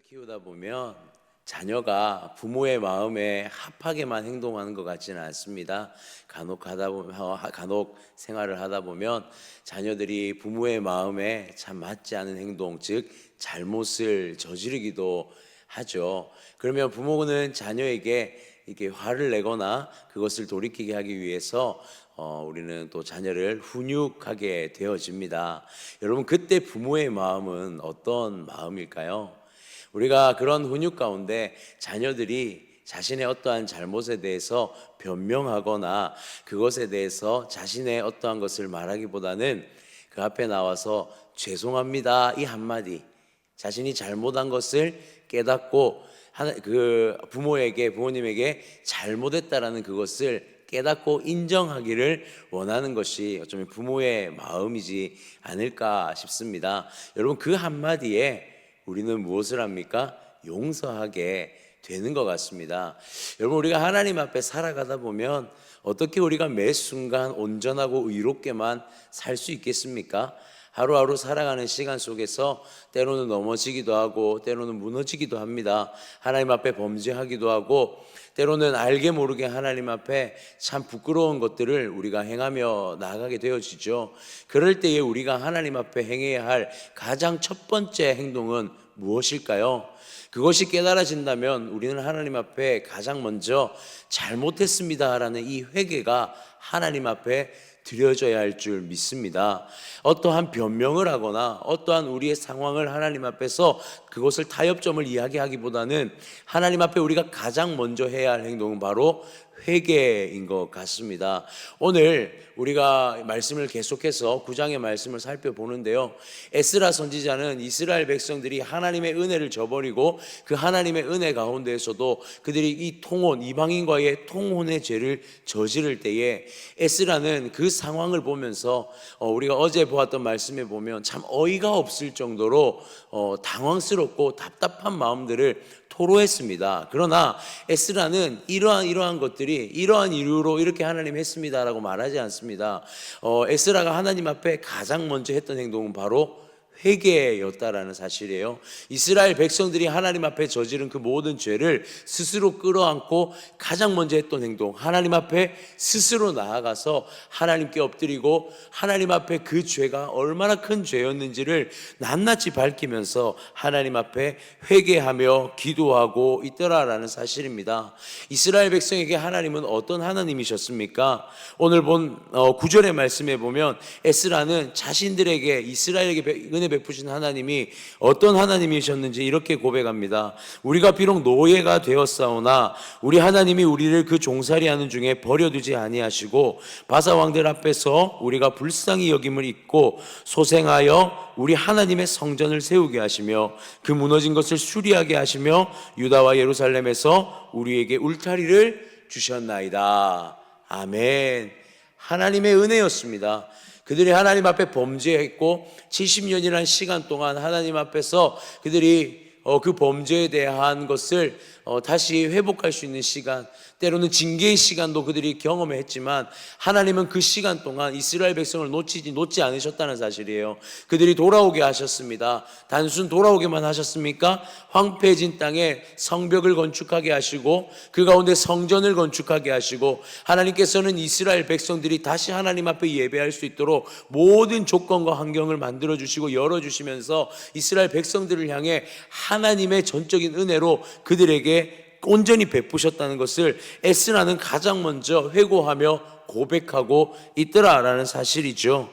키우다 보면 자녀가 부모의 마음에 합하게만 행동하는 것 같지는 않습니다. 간혹 생활을 하다 보면 자녀들이 부모의 마음에 참 맞지 않은 행동, 즉 잘못을 저지르기도 하죠. 그러면 부모는 자녀에게 이렇게 화를 내거나 그것을 돌이키게 하기 위해서 우리는 또 자녀를 훈육하게 되어집니다. 여러분, 그때 부모의 마음은 어떤 마음일까요? 우리가 그런 훈육 가운데 자녀들이 자신의 어떠한 잘못에 대해서 변명하거나 그것에 대해서 자신의 어떠한 것을 말하기보다는 그 앞에 나와서 죄송합니다 이 한마디, 자신이 잘못한 것을 깨닫고 부모님에게 잘못했다라는 그것을 깨닫고 인정하기를 원하는 것이 어쩌면 부모의 마음이지 않을까 싶습니다. 여러분, 그 한마디에 우리는 무엇을 합니까? 용서하게 되는 것 같습니다. 여러분, 우리가 하나님 앞에 살아가다 보면 어떻게 우리가 매 순간 온전하고 의롭게만 살 수 있겠습니까? 하루하루 살아가는 시간 속에서 때로는 넘어지기도 하고 때로는 무너지기도 합니다. 하나님 앞에 범죄하기도 하고 때로는 알게 모르게 하나님 앞에 참 부끄러운 것들을 우리가 행하며 나아가게 되어지죠. 그럴 때에 우리가 하나님 앞에 행해야 할 가장 첫 번째 행동은 무엇일까요? 그것이 깨달아진다면 우리는 하나님 앞에 가장 먼저 잘못했습니다라는 이 회개가 하나님 앞에 드려져야 할 줄 믿습니다. 어떠한 변명을 하거나 어떠한 우리의 상황을 하나님 앞에서 그것을 타협점을 이야기하기보다는 하나님 앞에 우리가 가장 먼저 해야 할 행동은 바로 회개인 것 같습니다. 오늘 우리가 말씀을 계속해서 9장의 말씀을 살펴보는데요, 에스라 선지자는 이스라엘 백성들이 하나님의 은혜를 저버리고 그 하나님의 은혜 가운데에서도 그들이 이 이방인과의 통혼의 죄를 저지를 때에 에스라는 그 상황을 보면서 우리가 어제 보았던 말씀에 보면 참 어이가 없을 정도로 당황스럽고 답답한 마음들을 토로했습니다. 그러나 에스라는 이러한 것들이 이러한 이유로 이렇게 하나님 했습니다라고 말하지 않습니다. 에스라가 하나님 앞에 가장 먼저 했던 행동은 바로 회개였다라는 사실이에요. 이스라엘 백성들이 하나님 앞에 저지른 그 모든 죄를 스스로 끌어안고 가장 먼저 했던 행동, 하나님 앞에 스스로 나아가서 하나님께 엎드리고 하나님 앞에 그 죄가 얼마나 큰 죄였는지를 낱낱이 밝히면서 하나님 앞에 회개하며 기도하고 있더라라는 사실입니다. 이스라엘 백성에게 하나님은 어떤 하나님이셨습니까? 오늘 본 9절의 말씀에 보면 에스라는 자신들에게 이스라엘에게 은혜 베푸신 하나님이 어떤 하나님이셨는지 이렇게 고백합니다. 우리가 비록 노예가 되었사오나 우리 하나님이 우리를 그 종살이하는 중에 버려두지 아니하시고 바사 왕들 앞에서 우리가 불쌍히 여김을 잊고 소생하여 우리 하나님의 성전을 세우게 하시며 그 무너진 것을 수리하게 하시며 유다와 예루살렘에서 우리에게 울타리를 주셨나이다. 아멘. 하나님의 은혜였습니다. 그들이 하나님 앞에 범죄했고 70년이라는 시간 동안 하나님 앞에서 그들이 그 범죄에 대한 것을 다시 회복할 수 있는 시간, 때로는 징계의 시간도 그들이 경험했지만 하나님은 그 시간 동안 이스라엘 백성을 놓지 않으셨다는 사실이에요. 그들이 돌아오게 하셨습니다. 단순 돌아오게만 하셨습니까? 황폐해진 땅에 성벽을 건축하게 하시고 그 가운데 성전을 건축하게 하시고 하나님께서는 이스라엘 백성들이 다시 하나님 앞에 예배할 수 있도록 모든 조건과 환경을 만들어주시고 열어주시면서 이스라엘 백성들을 향해 하나님의 전적인 은혜로 그들에게 온전히 베푸셨다는 것을 에스라는 가장 먼저 회고하며 고백하고 있더라라는 사실이죠.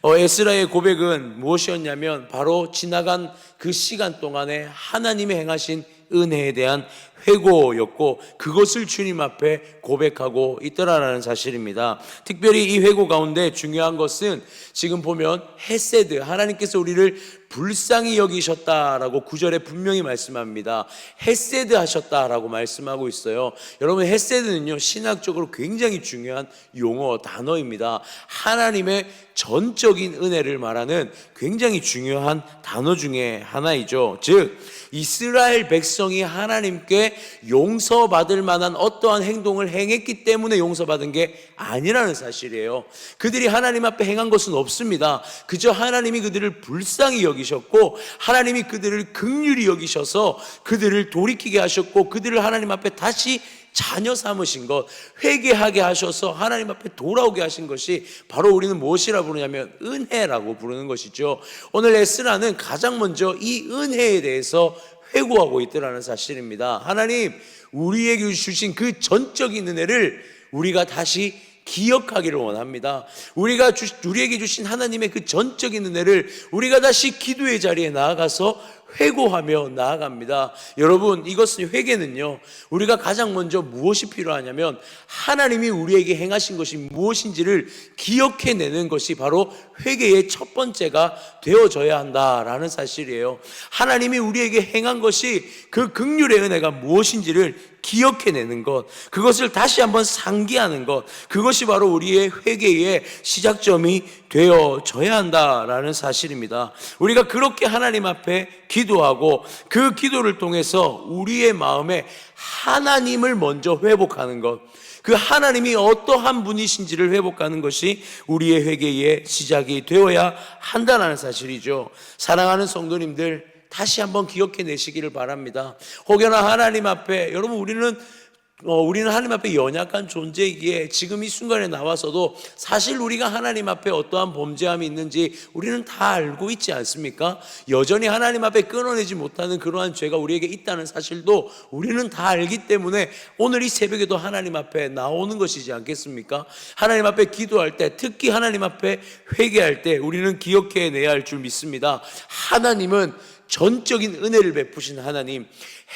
에스라의 고백은 무엇이었냐면 바로 지나간 그 시간 동안에 하나님이 행하신 은혜에 대한 회고였고 그것을 주님 앞에 고백하고 있더라라는 사실입니다. 특별히 이 회고 가운데 중요한 것은 지금 보면 헤세드, 하나님께서 우리를 불쌍히 여기셨다라고 9절에 분명히 말씀합니다. 헤세드 하셨다라고 말씀하고 있어요. 여러분, 헤세드는요 신학적으로 굉장히 중요한 용어, 단어입니다. 하나님의 전적인 은혜를 말하는 굉장히 중요한 단어 중에 하나이죠. 즉 이스라엘 백성이 하나님께 용서받을 만한 어떠한 행동을 행했기 때문에 용서받은 게 아니라는 사실이에요. 그들이 하나님 앞에 행한 것은 없습니다. 그저 하나님이 그들을 불쌍히 여기셨습니다. 여기셨고 하나님이 그들을 긍휼히 여기셔서 그들을 돌이키게 하셨고 그들을 하나님 앞에 다시 자녀 삼으신 것, 회개하게 하셔서 하나님 앞에 돌아오게 하신 것이 바로 우리는 무엇이라 부르냐면 은혜라고 부르는 것이죠. 오늘 에스라는 가장 먼저 이 은혜에 대해서 회고하고 있더라는 사실입니다. 하나님, 우리에게 주신 그 전적인 은혜를 우리가 다시 기억하기를 원합니다. 우리에게 주신 하나님의 그 전적인 은혜를 우리가 다시 기도의 자리에 나아가서 회고하며 나아갑니다. 여러분, 이것은 회개는요, 우리가 가장 먼저 무엇이 필요하냐면 하나님이 우리에게 행하신 것이 무엇인지를 기억해내는 것이 바로 회개의 첫 번째가 되어져야 한다라는 사실이에요. 하나님이 우리에게 행한 것이 그 긍휼의 은혜가 무엇인지를 기억해내는 것, 그것을 다시 한번 상기하는 것, 그것이 바로 우리의 회개의 시작점이 되어져야 한다라는 사실입니다. 우리가 그렇게 하나님 앞에 기도하고 그 기도를 통해서 우리의 마음에 하나님을 먼저 회복하는 것, 그 하나님이 어떠한 분이신지를 회복하는 것이 우리의 회개의 시작이 되어야 한다는 사실이죠. 사랑하는 성도님들, 다시 한번 기억해 내시기를 바랍니다. 혹여나 하나님 앞에, 여러분, 우리는 하나님 앞에 연약한 존재이기에 지금 이 순간에 나와서도 사실 우리가 하나님 앞에 어떠한 범죄함이 있는지 우리는 다 알고 있지 않습니까? 여전히 하나님 앞에 끊어내지 못하는 그러한 죄가 우리에게 있다는 사실도 우리는 다 알기 때문에 오늘 이 새벽에도 하나님 앞에 나오는 것이지 않겠습니까? 하나님 앞에 기도할 때, 특히 하나님 앞에 회개할 때 우리는 기억해내야 할 줄 믿습니다. 하나님은 전적인 은혜를 베푸신 하나님,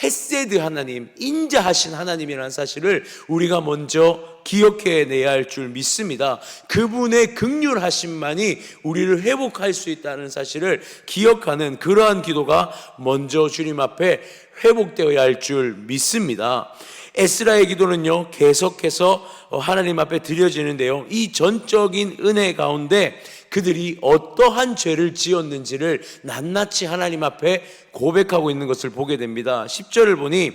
헤세드 하나님, 인자하신 하나님이라는 사실을 우리가 먼저 기억해내야 할 줄 믿습니다. 그분의 긍휼하심만이 우리를 회복할 수 있다는 사실을 기억하는 그러한 기도가 먼저 주님 앞에 회복되어야 할 줄 믿습니다. 에스라의 기도는요, 계속해서 하나님 앞에 드려지는데요, 이 전적인 은혜 가운데 그들이 어떠한 죄를 지었는지를 낱낱이 하나님 앞에 고백하고 있는 것을 보게 됩니다. 10절을 보니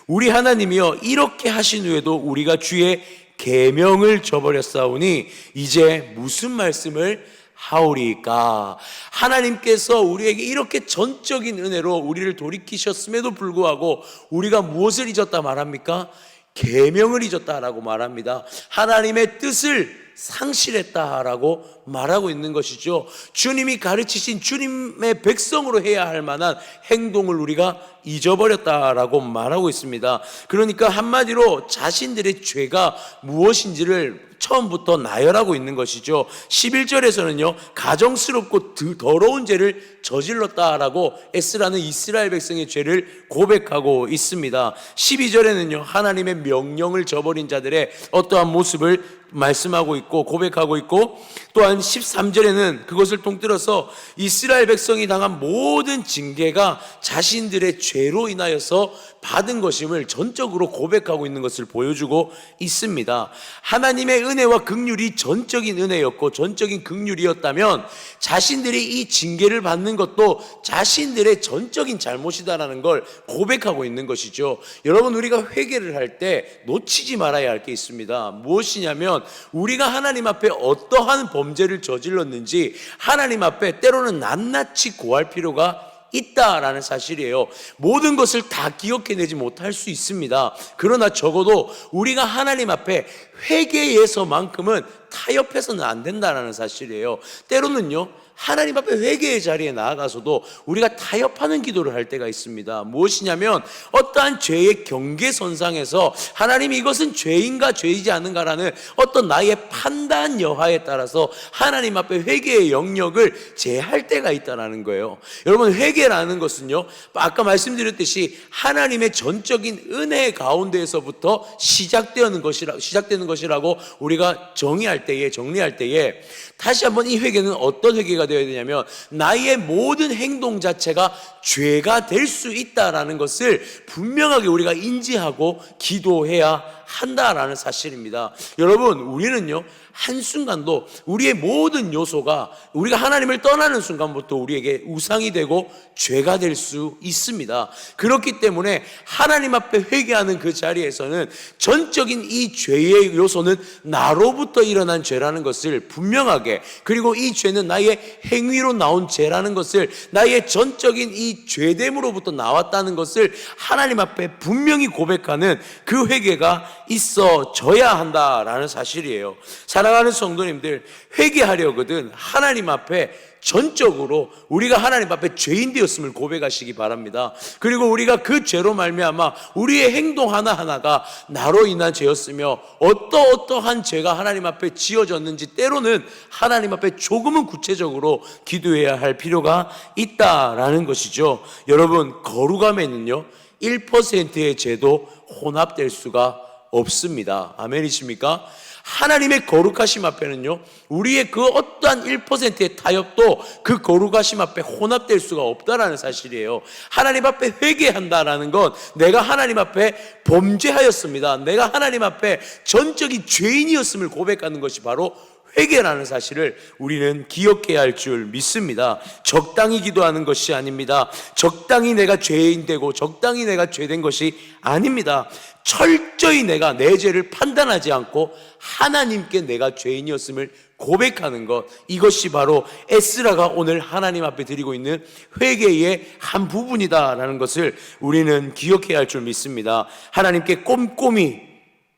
우리 하나님이여 이렇게 하신 후에도 우리가 주의 계명을 저버렸사오니 이제 무슨 말씀을 하오리까? 하나님께서 우리에게 이렇게 전적인 은혜로 우리를 돌이키셨음에도 불구하고 우리가 무엇을 잊었다 말합니까? 계명을 잊었다라고 말합니다. 하나님의 뜻을 상실했다라고 말하고 있는 것이죠. 주님이 가르치신 주님의 백성으로 해야 할 만한 행동을 우리가 잊어버렸다라고 말하고 있습니다. 그러니까 한마디로 자신들의 죄가 무엇인지를 처음부터 나열하고 있는 것이죠. 11절에서는요, 가정스럽고 더러운 죄를 저질렀다라고 에스라는 이스라엘 백성의 죄를 고백하고 있습니다. 12절에는요, 하나님의 명령을 저버린 자들의 어떠한 모습을 말씀하고 있고 고백하고 있고, 또한 13절에는 그것을 통틀어서 이스라엘 백성이 당한 모든 징계가 자신들의 죄로 인하여서 받은 것임을 전적으로 고백하고 있는 것을 보여주고 있습니다. 하나님의 은혜와 긍휼이 전적인 은혜였고 전적인 긍휼이었다면 자신들이 이 징계를 받는 것도 자신들의 전적인 잘못이다라는 걸 고백하고 있는 것이죠. 여러분, 우리가 회개를 할 때 놓치지 말아야 할 게 있습니다. 무엇이냐면 우리가 하나님 앞에 어떠한 범죄를 저질렀는지 하나님 앞에 때로는 낱낱이 고할 필요가 있다라는 사실이에요. 모든 것을 다 기억해내지 못할 수 있습니다. 그러나 적어도 우리가 하나님 앞에 회개에서만큼은 타협해서는 안 된다라는 사실이에요. 때로는요, 하나님 앞에 회개의 자리에 나아가서도 우리가 타협하는 기도를 할 때가 있습니다. 무엇이냐면 어떠한 죄의 경계선상에서 하나님이 이것은 죄인가 죄이지 않은가라는 어떤 나의 판단 여하에 따라서 하나님 앞에 회개의 영역을 제할 때가 있다는 거예요. 여러분, 회개라는 것은요, 아까 말씀드렸듯이 하나님의 전적인 은혜 가운데에서부터 시작되는 것이라고 우리가 정리할 때에 다시 한번 이 회개는 어떤 회개가 되어야 되냐면 나의 모든 행동 자체가 죄가 될 수 있다라는 것을 분명하게 우리가 인지하고 기도해야 한다라는 사실입니다. 여러분, 우리는요 한순간도 우리의 모든 요소가 우리가 하나님을 떠나는 순간부터 우리에게 우상이 되고 죄가 될 수 있습니다. 그렇기 때문에 하나님 앞에 회개하는 그 자리에서는 전적인 이 죄의 요소는 나로부터 일어난 죄라는 것을 분명하게, 그리고 이 죄는 나의 행위로 나온 죄라는 것을, 나의 전적인 이 죄됨으로부터 나왔다는 것을 하나님 앞에 분명히 고백하는 그 회개가 있어져야 한다라는 사실이에요. 사랑하는 성도님들, 회개하려거든 하나님 앞에 전적으로 우리가 하나님 앞에 죄인 되었음을 고백하시기 바랍니다. 그리고 우리가 그 죄로 말미암아 우리의 행동 하나하나가 나로 인한 죄였으며 어떠한 죄가 하나님 앞에 지어졌는지 때로는 하나님 앞에 조금은 구체적으로 기도해야 할 필요가 있다라는 것이죠. 여러분, 거룩함에는요 1%의 죄도 혼합될 수가 없습니다. 아멘이십니까? 하나님의 거룩하심 앞에는요 우리의 그 어떠한 1%의 타협도 그 거룩하심 앞에 혼합될 수가 없다라는 사실이에요. 하나님 앞에 회개한다라는 건 내가 하나님 앞에 범죄하였습니다, 내가 하나님 앞에 전적인 죄인이었음을 고백하는 것이 바로 회개라는 사실을 우리는 기억해야 할 줄 믿습니다. 적당히 기도하는 것이 아닙니다. 적당히 내가 죄인 되고 적당히 내가 죄된 것이 아닙니다. 철저히 내가 내 죄를 판단하지 않고 하나님께 내가 죄인이었음을 고백하는 것, 이것이 바로 에스라가 오늘 하나님 앞에 드리고 있는 회개의 한 부분이다라는 것을 우리는 기억해야 할 줄 믿습니다. 하나님께 꼼꼼히,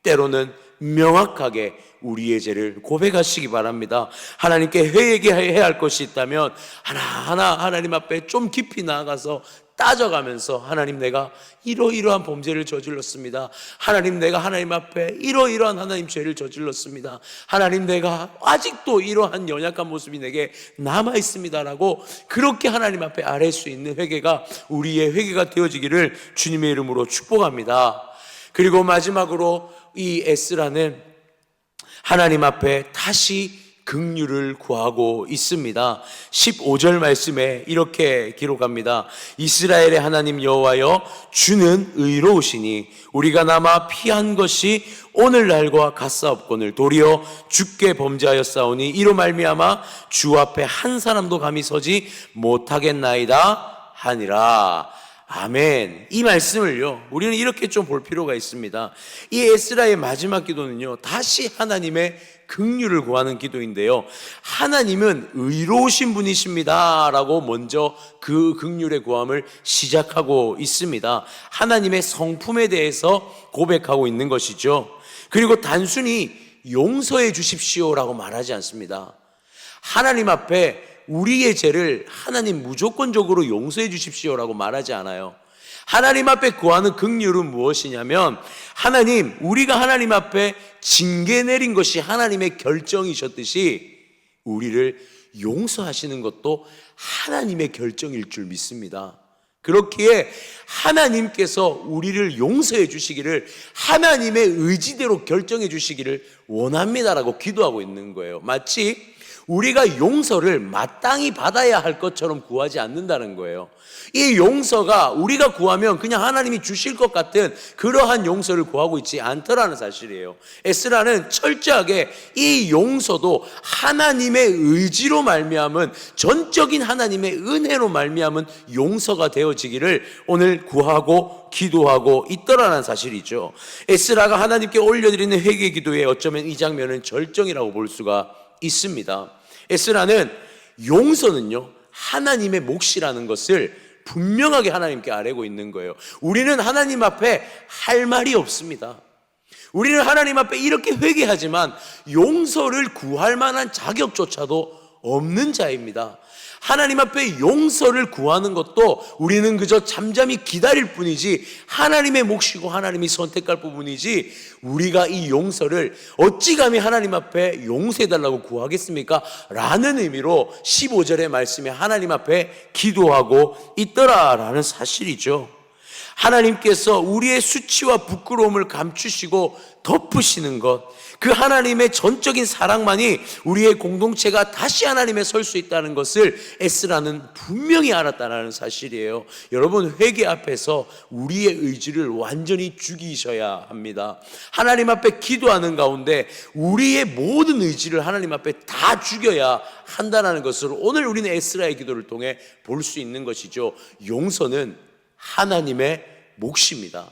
때로는 명확하게 우리의 죄를 고백하시기 바랍니다. 하나님께 회개해야 할 것이 있다면 하나하나 하나님 앞에 좀 깊이 나아가서 따져가면서, 하나님, 내가 이러이러한 범죄를 저질렀습니다. 하나님, 내가 하나님 앞에 이러이러한 하나님 죄를 저질렀습니다. 하나님, 내가 아직도 이러한 연약한 모습이 내게 남아있습니다라고 그렇게 하나님 앞에 아뢰 수 있는 회개가 우리의 회개가 되어지기를 주님의 이름으로 축복합니다. 그리고 마지막으로 이 에스라는 하나님 앞에 다시 긍휼을 구하고 있습니다. 15절 말씀에 이렇게 기록합니다. 이스라엘의 하나님 여호와여, 주는 의로우시니 우리가 남아 피한 것이 오늘날과 같사옵거늘 도리어 주께 범죄하였사오니 이로 말미암아 주 앞에 한 사람도 감히 서지 못하겠나이다 하니라. 아멘. 이 말씀을요 우리는 이렇게 좀 볼 필요가 있습니다. 이 에스라의 마지막 기도는요 다시 하나님의 긍휼을 구하는 기도인데요, 하나님은 의로우신 분이십니다 라고 먼저 그 긍휼의 구함을 시작하고 있습니다. 하나님의 성품에 대해서 고백하고 있는 것이죠. 그리고 단순히 용서해 주십시오라고 말하지 않습니다. 하나님 앞에 우리의 죄를 하나님 무조건적으로 용서해 주십시오라고 말하지 않아요. 하나님 앞에 구하는 긍휼은 무엇이냐면, 하나님, 우리가 하나님 앞에 징계 내린 것이 하나님의 결정이셨듯이 우리를 용서하시는 것도 하나님의 결정일 줄 믿습니다. 그렇기에 하나님께서 우리를 용서해 주시기를, 하나님의 의지대로 결정해 주시기를 원합니다라고 기도하고 있는 거예요. 마치 우리가 용서를 마땅히 받아야 할 것처럼 구하지 않는다는 거예요. 이 용서가 우리가 구하면 그냥 하나님이 주실 것 같은 그러한 용서를 구하고 있지 않더라는 사실이에요. 에스라는 철저하게 이 용서도 하나님의 의지로 말미암은, 전적인 하나님의 은혜로 말미암은 용서가 되어지기를 오늘 구하고 기도하고 있더라는 사실이죠. 에스라가 하나님께 올려드리는 회개 기도에 어쩌면 이 장면은 절정이라고 볼 수가 있습니다. 에스라는 용서는요 하나님의 몫이라는 것을 분명하게 하나님께 아뢰고 있는 거예요. 우리는 하나님 앞에 할 말이 없습니다. 우리는 하나님 앞에 이렇게 회개하지만 용서를 구할 만한 자격조차도 없는 자입니다. 하나님 앞에 용서를 구하는 것도 우리는 그저 잠잠히 기다릴 뿐이지 하나님의 몫이고 하나님이 선택할 부분이지, 우리가 이 용서를 어찌 감히 하나님 앞에 용서해달라고 구하겠습니까? 라는 의미로 15절의 말씀에 하나님 앞에 기도하고 있더라라는 사실이죠. 하나님께서 우리의 수치와 부끄러움을 감추시고 덮으시는 것, 그 하나님의 전적인 사랑만이 우리의 공동체가 다시 하나님에 설 수 있다는 것을 에스라는 분명히 알았다는 사실이에요. 여러분, 회개 앞에서 우리의 의지를 완전히 죽이셔야 합니다. 하나님 앞에 기도하는 가운데 우리의 모든 의지를 하나님 앞에 다 죽여야 한다는 것을 오늘 우리는 에스라의 기도를 통해 볼 수 있는 것이죠. 용서는 하나님의 몫입니다.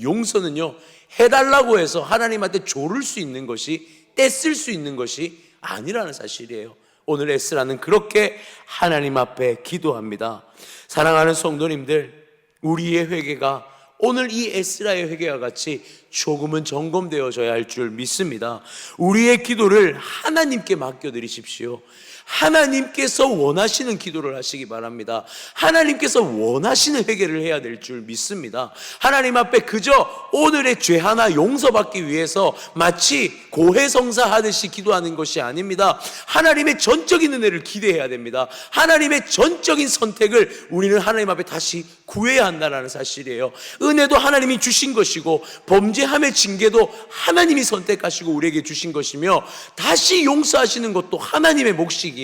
용서는요, 해달라고 해서 하나님한테 조를 수 있는 것이, 떼쓸 수 있는 것이 아니라는 사실이에요. 오늘 에스라는 그렇게 하나님 앞에 기도합니다. 사랑하는 성도님들, 우리의 회개가 오늘 이 에스라의 회개와 같이 조금은 점검되어져야 할 줄 믿습니다. 우리의 기도를 하나님께 맡겨드리십시오. 하나님께서 원하시는 기도를 하시기 바랍니다. 하나님께서 원하시는 회개를 해야 될 줄 믿습니다. 하나님 앞에 그저 오늘의 죄 하나 용서받기 위해서 마치 고해성사 하듯이 기도하는 것이 아닙니다. 하나님의 전적인 은혜를 기대해야 됩니다. 하나님의 전적인 선택을 우리는 하나님 앞에 다시 구해야 한다는 사실이에요. 은혜도 하나님이 주신 것이고 범죄함의 징계도 하나님이 선택하시고 우리에게 주신 것이며 다시 용서하시는 것도 하나님의 몫이기에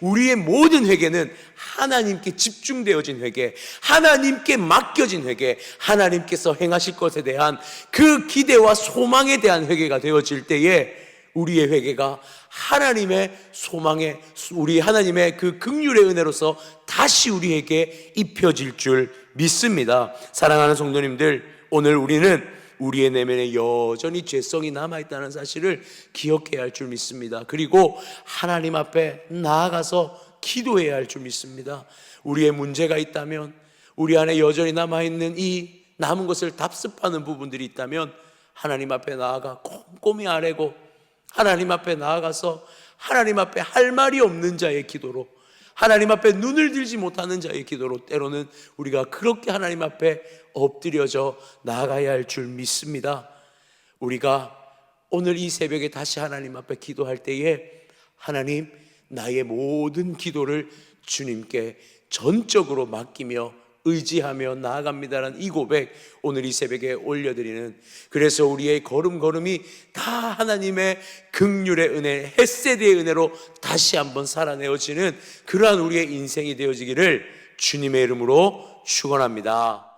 우리의 모든 회개는 하나님께 집중되어진 회개, 하나님께 맡겨진 회개, 하나님께서 행하실 것에 대한 그 기대와 소망에 대한 회개가 되어질 때에 우리의 회개가 하나님의 소망에, 우리 하나님의 그 긍휼의 은혜로서 다시 우리에게 입혀질 줄 믿습니다. 사랑하는 성도님들, 오늘 우리는 우리의 내면에 여전히 죄성이 남아있다는 사실을 기억해야 할 줄 믿습니다. 그리고 하나님 앞에 나아가서 기도해야 할 줄 믿습니다. 우리의 문제가 있다면, 우리 안에 여전히 남아있는 이 남은 것을 답습하는 부분들이 있다면 하나님 앞에 나아가 꼼꼼히 아뢰고 하나님 앞에 나아가서 하나님 앞에 할 말이 없는 자의 기도로, 하나님 앞에 눈을 들지 못하는 자의 기도로 때로는 우리가 그렇게 하나님 앞에 엎드려져 나아가야 할 줄 믿습니다. 우리가 오늘 이 새벽에 다시 하나님 앞에 기도할 때에 하나님, 나의 모든 기도를 주님께 전적으로 맡기며 의지하며 나아갑니다라는 이 고백, 오늘 이 새벽에 올려드리는, 그래서 우리의 걸음걸음이 다 하나님의 긍휼의 은혜, 헤세드의 은혜로 다시 한번 살아내어지는 그러한 우리의 인생이 되어지기를 주님의 이름으로 축원합니다.